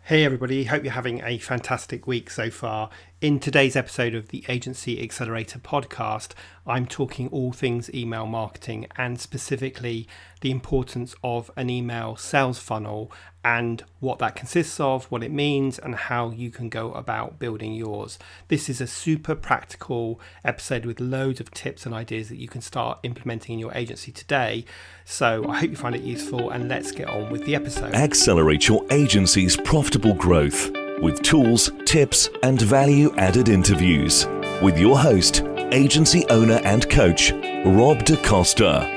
Hey everybody, hope you're having a fantastic week so far. In today's episode of the Agency Accelerator podcast, I'm talking all things email marketing and specifically the importance of an email sales funnel and what that consists of, what it means, and how you can go about building yours. This is a super practical episode with loads of tips and ideas that you can start implementing in your agency today. So I hope you find it useful, and let's get on with the episode. Accelerate your agency's profitable growth with tools, tips, and value-added interviews with your host, agency owner and coach, Rob DaCosta.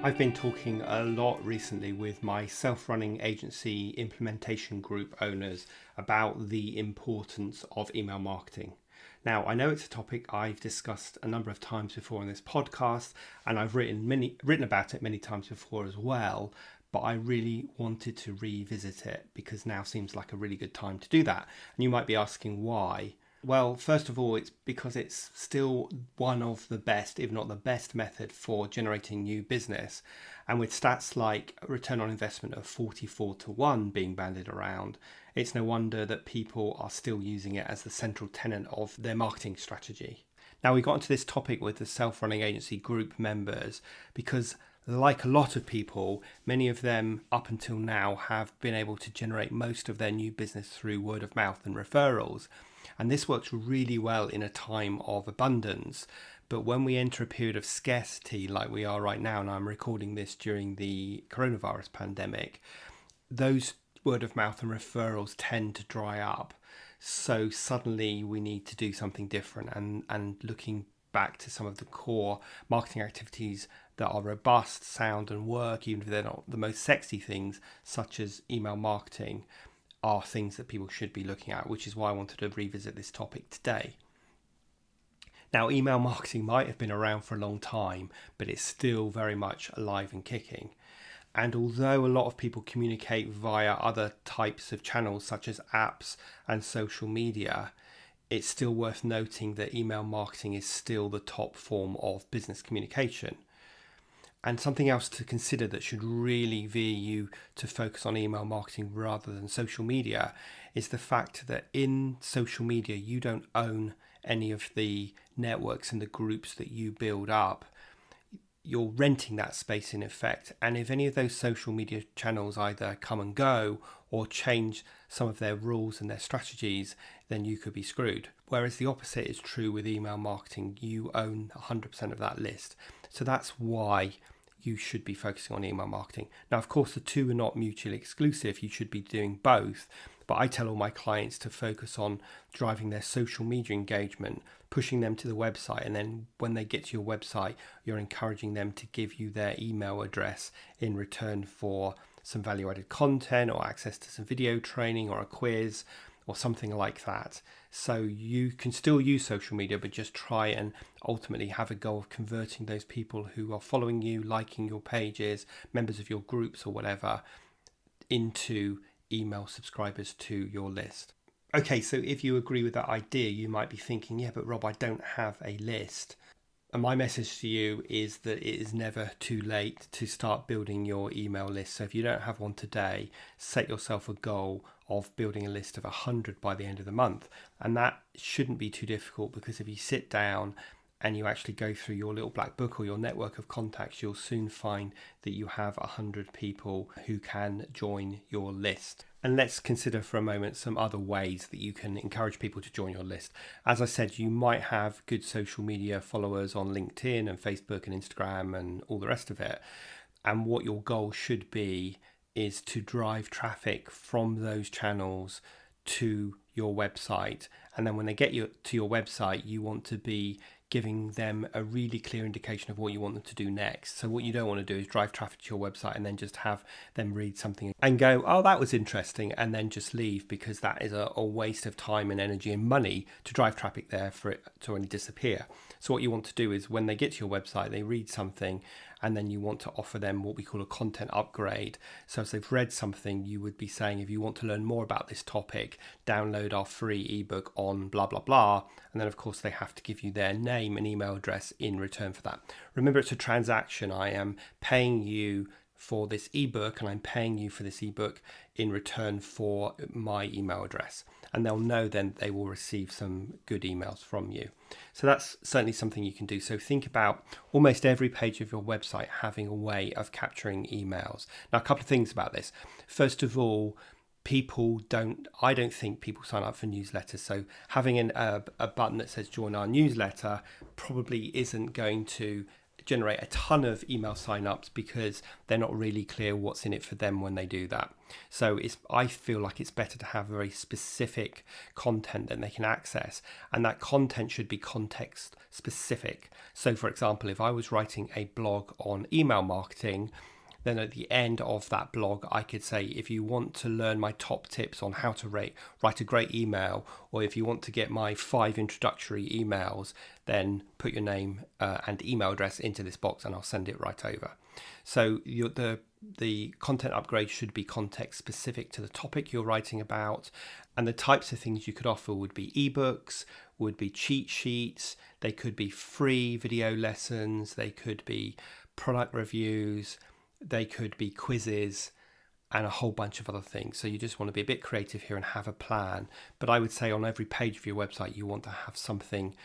I've been talking a lot recently with my self-running agency implementation group owners about the importance of email marketing. Now, I know it's a topic I've discussed a number of times before in this podcast, and I've written about it many times before as well, but I really wanted to revisit it because now seems like a really good time to do that. And you might be asking why. Well, first of all, it's because it's still one of the best, if not the best method for generating new business. And with stats like return on investment of 44-1 being bandied around, it's no wonder that people are still using it as the central tenet of their marketing strategy. Now, we got into this topic with the self-running agency group members because, like a lot of people, many of them up until now have been able to generate most of their new business through word of mouth and referrals. And this works really well in a time of abundance. But when we enter a period of scarcity like we are right now, and I'm recording this during the coronavirus pandemic, those word of mouth and referrals tend to dry up. So suddenly we need to do something different, and looking back to some of the core marketing activities that are robust, sound and work, even if they're not the most sexy things, such as email marketing, are things that people should be looking at, which is why I wanted to revisit this topic today. Now, email marketing might have been around for a long time, but it's still very much alive and kicking. And although a lot of people communicate via other types of channels such as apps and social media, it's still worth noting that email marketing is still the top form of business communication. And something else to consider that should really veer you to focus on email marketing rather than social media is the fact that in social media, you don't own any of the networks and the groups that you build up. You're renting that space in effect. And if any of those social media channels either come and go or change some of their rules and their strategies, then you could be screwed. Whereas the opposite is true with email marketing. You own 100% of that list. So that's why you should be focusing on email marketing. Now, of course, the two are not mutually exclusive. You should be doing both. But I tell all my clients to focus on driving their social media engagement, pushing them to the website. And then when they get to your website, you're encouraging them to give you their email address in return for some value-added content or access to some video training or a quiz or something like that. So you can still use social media, but just try and ultimately have a goal of converting those people who are following you, liking your pages, members of your groups or whatever, into email subscribers to your list. Okay, so if you agree with that idea, you might be thinking, yeah, but Rob, I don't have a list. And my message to you is that it is never too late to start building your email list. So if you don't have one today, set yourself a goal of building a list of 100 by the end of the month. And that shouldn't be too difficult, because if you sit down and you actually go through your little black book or your network of contacts, you'll soon find that you have 100 people who can join your list. And let's consider for a moment some other ways that you can encourage people to join your list. As I said, you might have good social media followers on LinkedIn and Facebook and Instagram and all the rest of it. And what your goal should be is to drive traffic from those channels to your website. And then when they get to your website, you want to be giving them a really clear indication of what you want them to do next. So what you don't want to do is drive traffic to your website and then just have them read something and go, oh, that was interesting, and then just leave, because that is a waste of time and energy and money to drive traffic there for it to only disappear. So what you want to do is when they get to your website, they read something, and then you want to offer them what we call a content upgrade. So as they've read something, you would be saying, if you want to learn more about this topic, download our free ebook on blah, blah, blah. And then, of course, they have to give you their name and email address in return for that. Remember, it's a transaction. I am paying you for this ebook and I'm paying you for this ebook in return for my email address. And they'll know then they will receive some good emails from you. So that's certainly something you can do. So think about almost every page of your website having a way of capturing emails. Now, a couple of things about this. First of all, I don't think people sign up for newsletters. So having a button that says join our newsletter probably isn't going to generate a ton of email signups because they're not really clear what's in it for them when they do that. So I feel like it's better to have very specific content that they can access, and that content should be context specific. So for example, if I was writing a blog on email marketing, then at the end of that blog, I could say, if you want to learn my top tips on how to write a great email, or if you want to get my 5 introductory emails, then put your name and email address into this box and I'll send it right over. So the content upgrade should be context specific to the topic you're writing about. And the types of things you could offer would be ebooks, would be cheat sheets, they could be free video lessons, they could be product reviews, they could be quizzes, and a whole bunch of other things. So you just want to be a bit creative here and have a plan. But I would say on every page of your website, you want to have something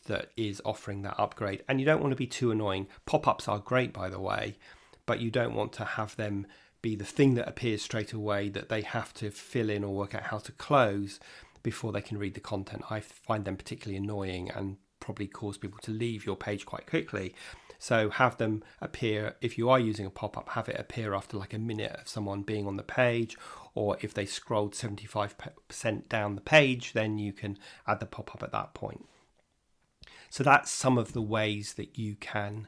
that is offering that upgrade. And you don't want to be too annoying. Pop-ups are great, by the way, but you don't want to have them be the thing that appears straight away that they have to fill in or work out how to close before they can read the content. I find them particularly annoying and probably cause people to leave your page quite quickly. So have them appear, if you are using a pop-up, have it appear after like a minute of someone being on the page, or if they scrolled 75% down the page, then you can add the pop-up at that point. So that's some of the ways that you can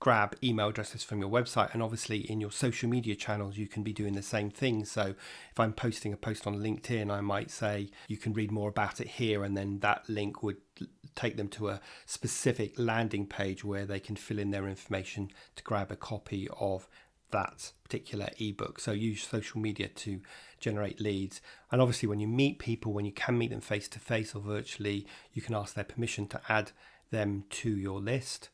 grab email addresses from your website, and obviously in your social media channels you can be doing the same thing. So if I'm posting a post on LinkedIn, I might say you can read more about it here, and then that link would take them to a specific landing page where they can fill in their information to grab a copy of that particular ebook. So use social media to generate leads. And obviously when you meet people, when you can meet them face to face or virtually, you can ask their permission to add them to your list,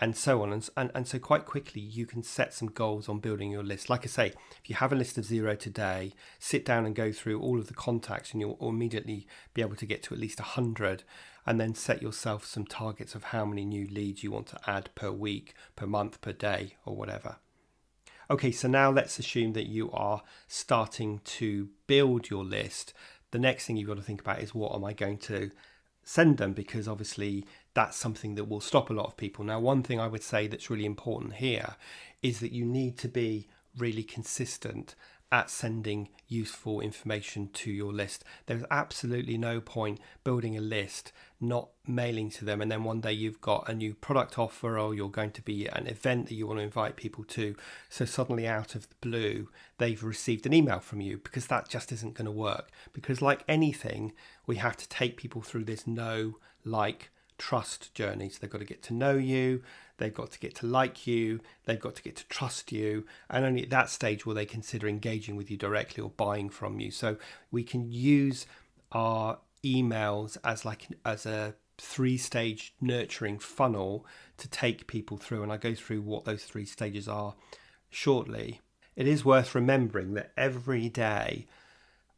and so on. And so quite quickly you can set some goals on building your list. Like I say, if you have a list of 0 today, sit down and go through all of the contacts, and you'll immediately be able to get to at least 100, and then set yourself some targets of how many new leads you want to add per week, per month, per day, or whatever. Okay, so now let's assume that you are starting to build your list. The next thing you've got to think about is, what am I going to send them? Because obviously that's something that will stop a lot of people. Now, one thing I would say that's really important here is that you need to be really consistent at sending useful information to your list. There's absolutely no point building a list, not mailing to them, and then one day you've got a new product offer, or you're going to be at an event that you want to invite people to, so suddenly out of the blue they've received an email from you, because that just isn't going to work. Because like anything, we have to take people through this know, like, trust journey. So they've got to get to know you, they've got to get to like you, they've got to get to trust you, and only at that stage will they consider engaging with you directly or buying from you. So we can use our emails as a 3-stage nurturing funnel to take people through, and I go through what those 3 stages are shortly. It is worth remembering that every day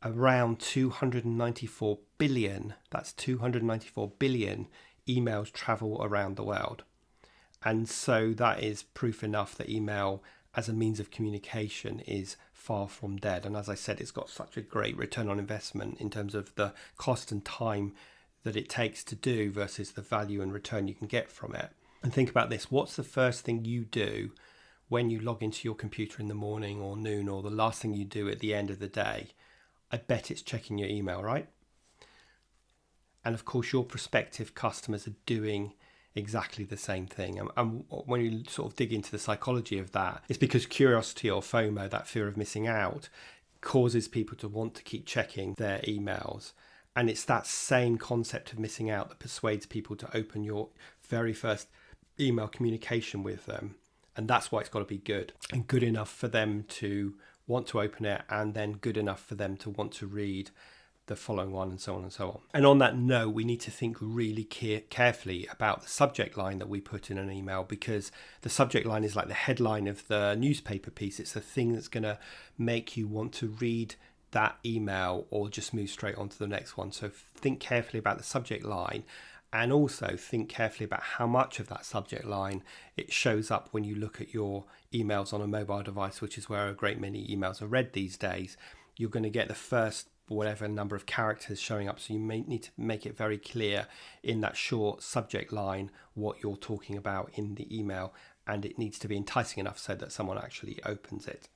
around 294 billion, that's 294 billion emails travel around the world. And so that is proof enough that email as a means of communication is far from dead. And as I said, it's got such a great return on investment in terms of the cost and time that it takes to do versus the value and return you can get from it. And think about this. What's the first thing you do when you log into your computer in the morning or noon, or the last thing you do at the end of the day? I bet it's checking your email, right? And of course, your prospective customers are doing exactly the same thing. And when you sort of dig into the psychology of that, it's because curiosity, or FOMO, that fear of missing out, causes people to want to keep checking their emails. And it's that same concept of missing out that persuades people to open your very first email communication with them. And that's why it's got to be good, and good enough for them to want to open it, and then good enough for them to want to read the following one, and so on and so on. And on that note, we need to think really carefully about the subject line that we put in an email, because the subject line is like the headline of the newspaper piece. It's the thing that's going to make you want to read that email or just move straight on to the next one. So think carefully about the subject line, and also think carefully about how much of that subject line it shows up when you look at your emails on a mobile device, which is where a great many emails are read these days. You're going to get the first whatever number of characters showing up, so you may need to make it very clear in that short subject line what you're talking about in the email, and it needs to be enticing enough so that someone actually opens it.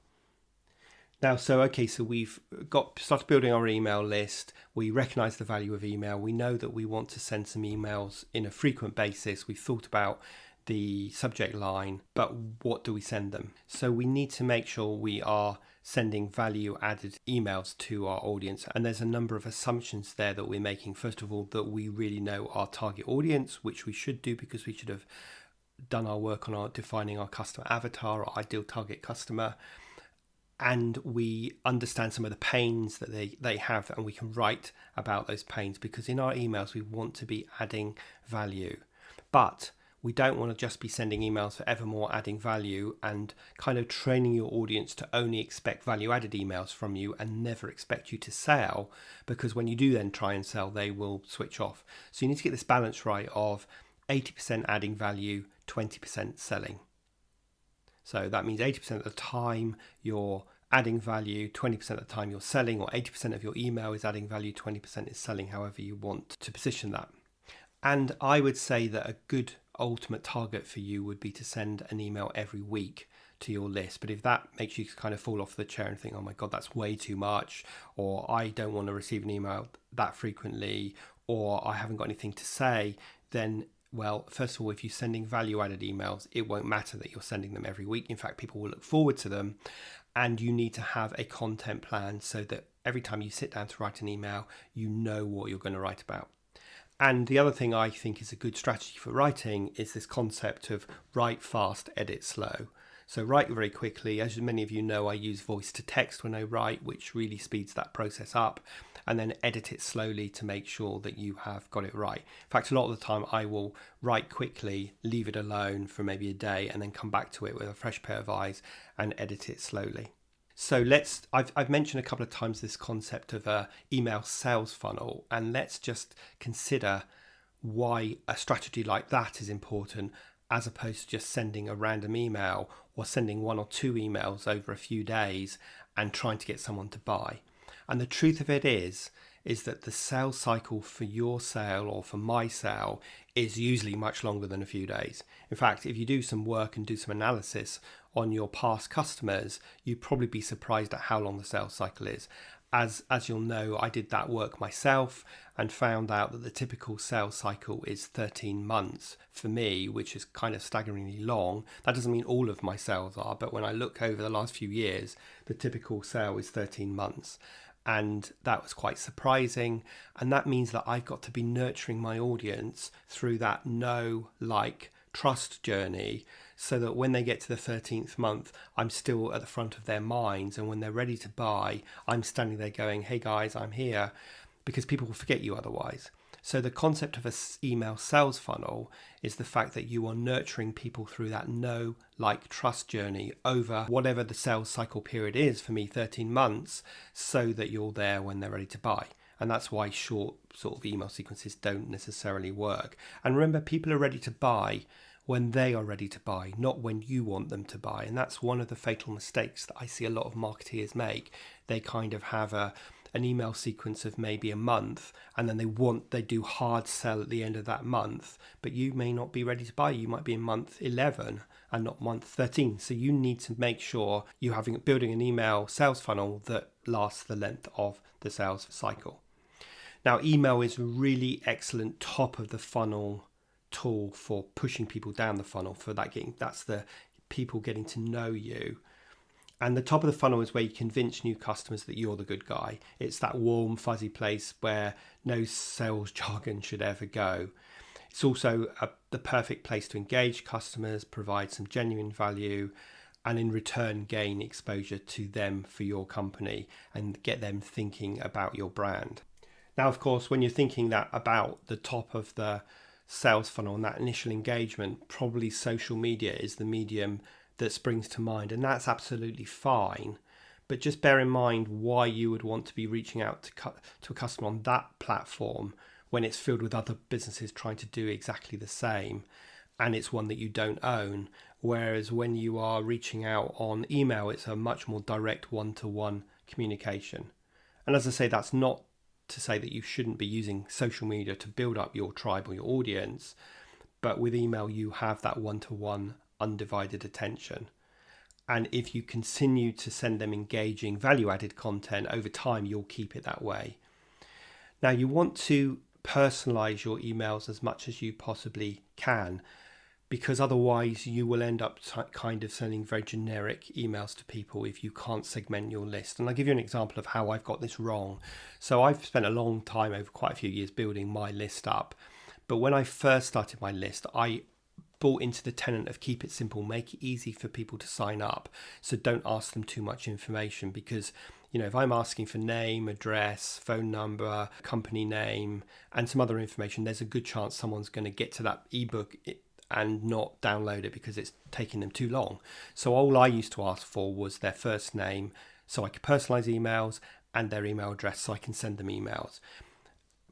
Now, so we've started building our email list. We recognize the value of email. We know that we want to send some emails in a frequent basis. We've thought about the subject line, but what do we send them? So we need to make sure we are sending value added emails to our audience. And there's a number of assumptions there that we're making. First of all, that we really know our target audience, which we should do because we should have done our work on defining our customer avatar, our ideal target customer. And we understand some of the pains that they have, and we can write about those pains, because in our emails we want to be adding value. But we don't want to just be sending emails forevermore adding value and kind of training your audience to only expect value added emails from you and never expect you to sell, because when you do then try and sell, they will switch off. So you need to get this balance right of 80% adding value, 20% selling. So that means 80% of the time you're adding value, 20% of the time you're selling, or 80% of your email is adding value, 20% is selling, however you want to position that. And I would say that a good ultimate target for you would be to send an email every week to your list. But if that makes you kind of fall off the chair and think, oh my God, that's way too much, or I don't want to receive an email that frequently, or I haven't got anything to say, then well, first of all, if you're sending value-added emails, it won't matter that you're sending them every week. In fact, people will look forward to them, and you need to have a content plan so that every time you sit down to write an email, you know what you're going to write about. And the other thing I think is a good strategy for writing is this concept of write fast, edit slow. So write very quickly. As many of you know, I use voice to text when I write, which really speeds that process up, and then edit it slowly to make sure that you have got it right. In fact, a lot of the time I will write quickly, leave it alone for maybe a day, and then come back to it with a fresh pair of eyes and edit it slowly. So I've mentioned a couple of times this concept of a email sales funnel, and let's just consider why a strategy like that is important, as opposed to just sending a random email or sending one or two emails over a few days and trying to get someone to buy. And the truth of it is that the sales cycle for your sale or for my sale is usually much longer than a few days. In fact, if you do some work and do some analysis on your past customers, you'd probably be surprised at how long the sales cycle is. As you'll know, I did that work myself and found out that the typical sales cycle is 13 months for me, which is kind of staggeringly long. That doesn't mean all of my sales are, but when I look over the last few years, the typical sale is 13 months. And that was quite surprising. And that means that I've got to be nurturing my audience through that know, like, trust journey, so that when they get to the 13th month, I'm still at the front of their minds. And when they're ready to buy, I'm standing there going, hey guys, I'm here, because people will forget you otherwise. So the concept of an email sales funnel is the fact that you are nurturing people through that know, like, trust journey over whatever the sales cycle period is, for me 13 months, so that you're there when they're ready to buy. And that's why short sort of email sequences don't necessarily work. And remember, people are ready to buy when they are ready to buy, not when you want them to buy. And that's one of the fatal mistakes that I see a lot of marketeers make. They kind of have an email sequence of maybe a month, and then they do hard sell at the end of that month, but you may not be ready to buy. You might be in month 11 and not month 13. So you need to make sure you're building an email sales funnel that lasts the length of the sales cycle. Now, email is a really excellent top of the funnel tool for pushing people down the funnel, that's the people getting to know you. And the top of the funnel is where you convince new customers that you're the good guy. It's that warm, fuzzy place where no sales jargon should ever go. It's also the perfect place to engage customers, provide some genuine value, and in return gain exposure to them for your company and get them thinking about your brand. Now, of course, when you're thinking that about the top of the sales funnel and that initial engagement, probably social media is the medium that springs to mind, and that's absolutely fine. But just bear in mind why you would want to be reaching out to a customer on that platform when it's filled with other businesses trying to do exactly the same, and it's one that you don't own. Whereas when you are reaching out on email, it's a much more direct one-to-one communication. And as I say, that's not to say that you shouldn't be using social media to build up your tribe or your audience, but with email you have that one-to-one undivided attention. And if you continue to send them engaging value-added content over time, you'll keep it that way. Now, you want to personalize your emails as much as you possibly can, because otherwise you will end up kind of sending very generic emails to people if you can't segment your list. And I'll give you an example of how I've got this wrong. So I've spent a long time, over quite a few years, building my list up. But when I first started my list, I bought into the tenet of keep it simple, make it easy for people to sign up. So don't ask them too much information, because if I'm asking for name, address, phone number, company name, and some other information, there's a good chance someone's going to get to that ebook and not download it because it's taking them too long. So all I used to ask for was their first name, so I could personalize emails, and their email address so I can send them emails.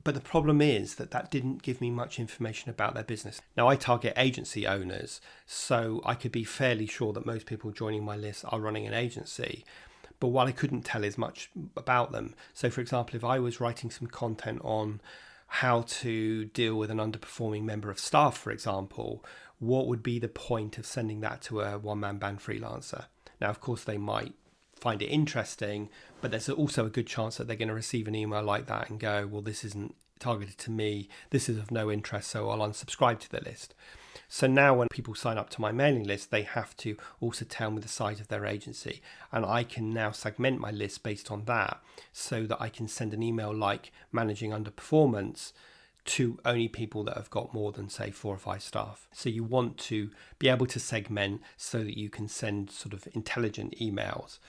But the problem is that didn't give me much information about their business. Now, I target agency owners, so I could be fairly sure that most people joining my list are running an agency. But what I couldn't tell is much about them. So, for example, if I was writing some content on how to deal with an underperforming member of staff, for example, what would be the point of sending that to a one-man band freelancer? Now, of course, they might find it interesting, but there's also a good chance that they're going to receive an email like that and go, well, this isn't targeted to me, this is of no interest, so I'll unsubscribe to the list. So now when people sign up to my mailing list, they have to also tell me the size of their agency, and I can now segment my list based on that, so that I can send an email like managing underperformance to only people that have got more than, say, 4 or 5 staff. So you want to be able to segment so that you can send sort of intelligent emails.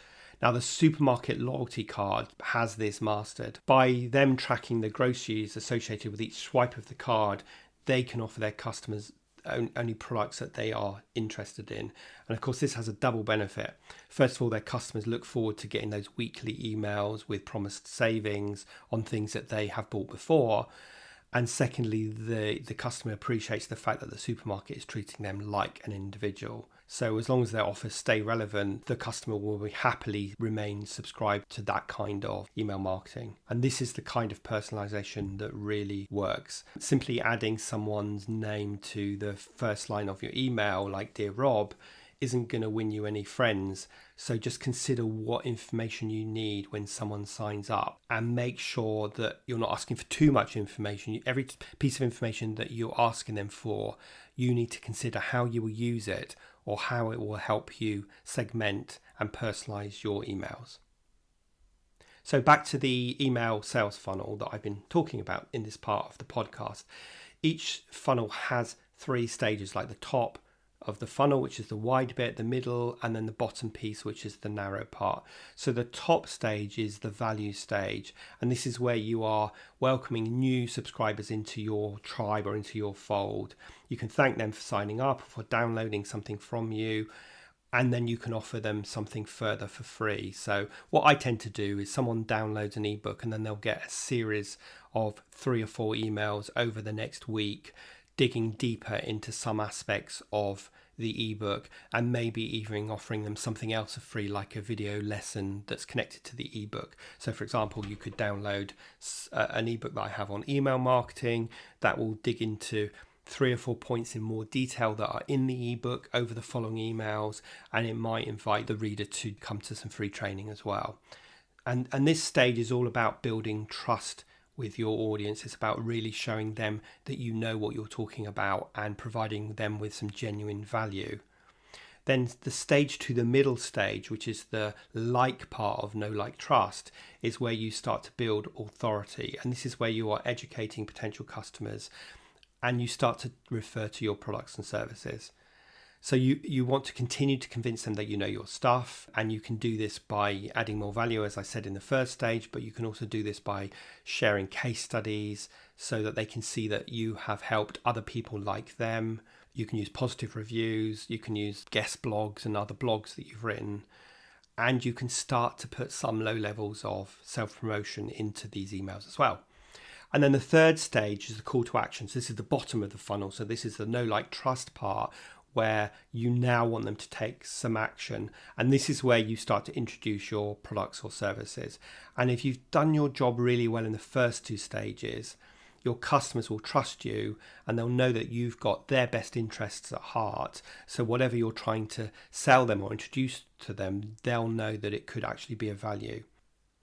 Now, the supermarket loyalty card has this mastered. By them tracking the groceries associated with each swipe of the card, they can offer their customers only products that they are interested in. And of course, this has a double benefit. First of all, their customers look forward to getting those weekly emails with promised savings on things that they have bought before. And secondly, the customer appreciates the fact that the supermarket is treating them like an individual. So as long as their offers stay relevant, the customer will happily remain subscribed to that kind of email marketing. And this is the kind of personalization that really works. Simply adding someone's name to the first line of your email, like Dear Rob, isn't going to win you any friends. So just consider what information you need when someone signs up, and make sure that you're not asking for too much information. Every piece of information that you're asking them for, you need to consider how you will use it, or how it will help you segment and personalize your emails. So back to the email sales funnel that I've been talking about in this part of the podcast. Each funnel has 3 stages, like the top of the funnel, which is the wide bit, the middle, and then the bottom piece, which is the narrow part. So the top stage is the value stage, and this is where you are welcoming new subscribers into your tribe or into your fold. You can thank them for signing up, for downloading something from you, and then you can offer them something further for free. So what I tend to do is someone downloads an ebook, and then they'll get a series of 3 or 4 emails over the next week, digging deeper into some aspects of the ebook, and maybe even offering them something else for free, like a video lesson that's connected to the ebook. So for example, you could download an ebook that I have on email marketing that will dig into 3 or 4 points in more detail that are in the ebook over the following emails, and it might invite the reader to come to some free training as well. And this stage is all about building trust with your audience. It's about really showing them that you know what you're talking about and providing them with some genuine value. Then the stage to the middle stage, which is the like part of Know Like Trust, is where you start to build authority. And this is where you are educating potential customers and you start to refer to your products and services. So you want to continue to convince them that you know your stuff, and you can do this by adding more value, as I said in the first stage, but you can also do this by sharing case studies so that they can see that you have helped other people like them. You can use positive reviews, you can use guest blogs and other blogs that you've written, and you can start to put some low levels of self-promotion into these emails as well. And then the third stage is the call to action. So this is the bottom of the funnel. So this is the know, like, trust part, where you now want them to take some action. And this is where you start to introduce your products or services. And if you've done your job really well in the first two stages, your customers will trust you and they'll know that you've got their best interests at heart. So whatever you're trying to sell them or introduce to them, they'll know that it could actually be of value.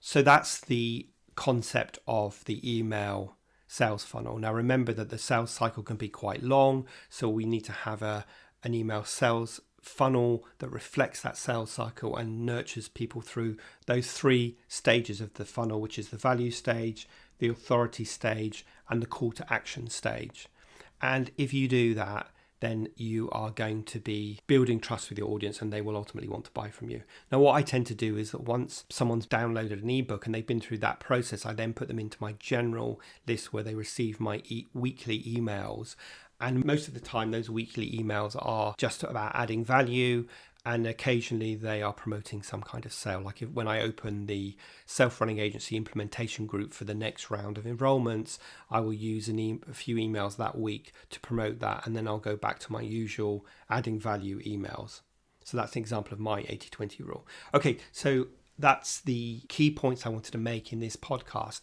So that's the concept of the email sales funnel. Now remember that the sales cycle can be quite long, so we need to have an email sales funnel that reflects that sales cycle and nurtures people through those three stages of the funnel, which is the value stage, the authority stage, and the call to action stage. And if you do that, then you are going to be building trust with your audience and they will ultimately want to buy from you. Now, what I tend to do is that once someone's downloaded an ebook and they've been through that process, I then put them into my general list where they receive my weekly emails. And most of the time, those weekly emails are just about adding value, and occasionally they are promoting some kind of sale. Like when I open the self-running agency implementation group for the next round of enrollments, I will use a few emails that week to promote that, and then I'll go back to my usual adding value emails. So that's an example of my 80-20 rule. Okay, so that's the key points I wanted to make in this podcast.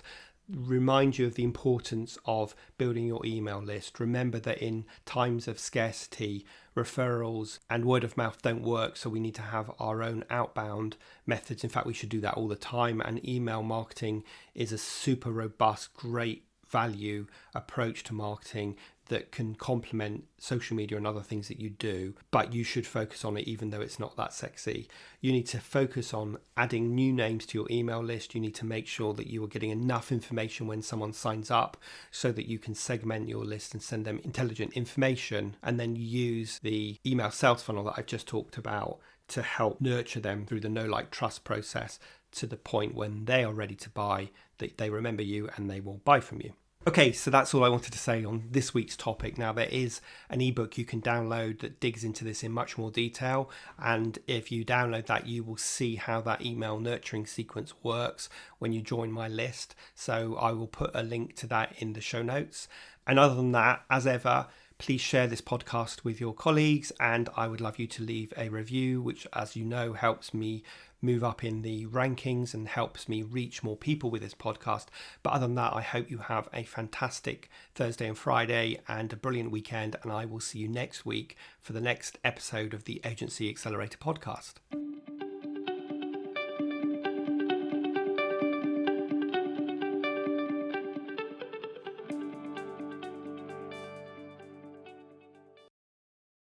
Remind you of the importance of building your email list. Remember that in times of scarcity, referrals and word of mouth don't work, so we need to have our own outbound methods. In fact, we should do that all the time, and email marketing is a super robust, great value approach to marketing that can complement social media and other things that you do, but you should focus on it even though it's not that sexy. You need to focus on adding new names to your email list. You need to make sure that you are getting enough information when someone signs up so that you can segment your list and send them intelligent information, and then use the email sales funnel that I've just talked about to help nurture them through the know, like, trust process to the point when they are ready to buy, that they remember you and they will buy from you. Okay, so that's all I wanted to say on this week's topic. Now, there is an ebook you can download that digs into this in much more detail, and if you download that, you will see how that email nurturing sequence works when you join my list. So I will put a link to that in the show notes. And other than that, as ever, please share this podcast with your colleagues, and I would love you to leave a review, which, as you know, helps me move up in the rankings and helps me reach more people with this podcast. But other than that, I hope you have a fantastic Thursday and Friday and a brilliant weekend, and I will see you next week for the next episode of the Agency Accelerator podcast.